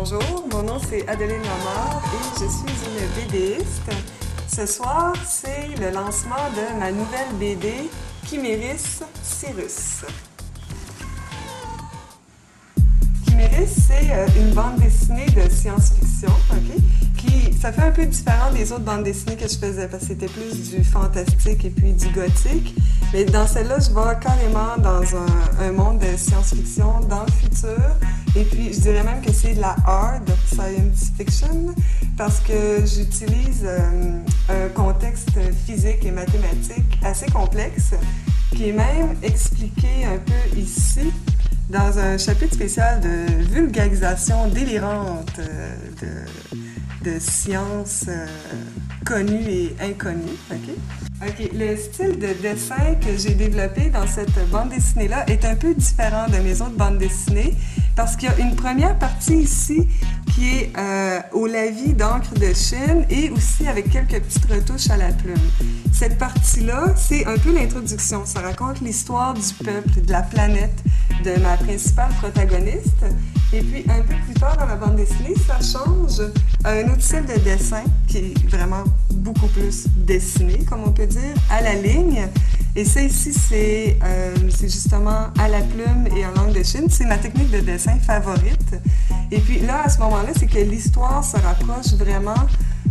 Bonjour, mon nom c'est Adeline Lamar et je suis une BDiste. Ce soir, c'est le lancement de ma nouvelle BD Chiméris Cyrus. Chiméris, c'est une bande dessinée de science-fiction, ça fait un peu différent des autres bandes dessinées que je faisais parce que c'était plus du fantastique et puis du gothique. Mais dans celle-là, je vais carrément dans un monde de science-fiction dans le futur. Et puis, je dirais même que c'est de la hard science fiction parce que j'utilise un contexte physique et mathématique assez complexe qui est même expliqué un peu ici dans un chapitre spécial de vulgarisation délirante de sciences connues et inconnues. Le style de dessin que j'ai développé dans cette bande dessinée-là est un peu différent de mes autres bandes dessinées parce qu'il y a une première partie ici qui est au lavis d'encre de Chine et aussi avec quelques petites retouches à la plume. Cette partie-là, c'est un peu l'introduction. Ça raconte l'histoire du peuple, de la planète, de ma principale protagoniste. Et puis, un peu plus tard dans la bande dessinée, ça change à un autre style de dessin qui est vraiment beaucoup plus dessiné, comme on peut dire, à la ligne. Et ça ici, c'est justement à la plume et en langue de Chine. C'est ma technique de dessin favorite. Et puis là, à ce moment-là, c'est que l'histoire se rapproche vraiment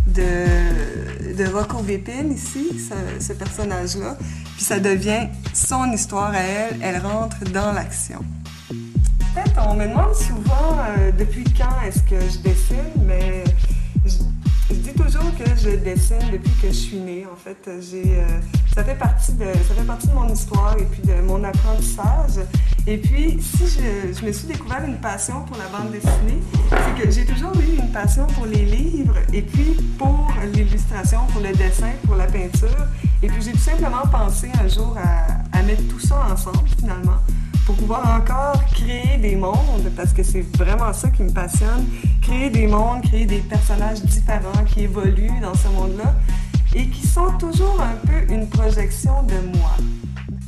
de Rocco Bépine ici, ce personnage-là. Puis ça devient son histoire à elle. Elle rentre dans l'action. En fait, on me demande souvent depuis quand est-ce que je dessine, mais je dis toujours que je dessine depuis que je suis née. En fait, ça fait partie de mon histoire et puis de mon apprentissage. Et puis, si je me suis découvert une passion pour la bande dessinée, c'est que j'ai toujours eu une passion pour les livres et puis pour l'illustration, pour le dessin, pour la peinture. Et puis, j'ai tout simplement pensé un jour à mettre tout ça ensemble, finalement, pour pouvoir encore créer des mondes, parce que c'est vraiment ça qui me passionne, créer des mondes, créer des personnages différents qui évoluent dans ce monde-là et qui sont toujours un peu une projection de moi.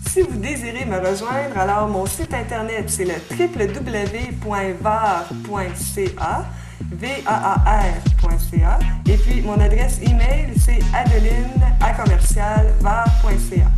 Si vous désirez me rejoindre, alors mon site internet, c'est le www.var.ca, VAAR.ca, et puis mon adresse email, c'est adeline@var.ca.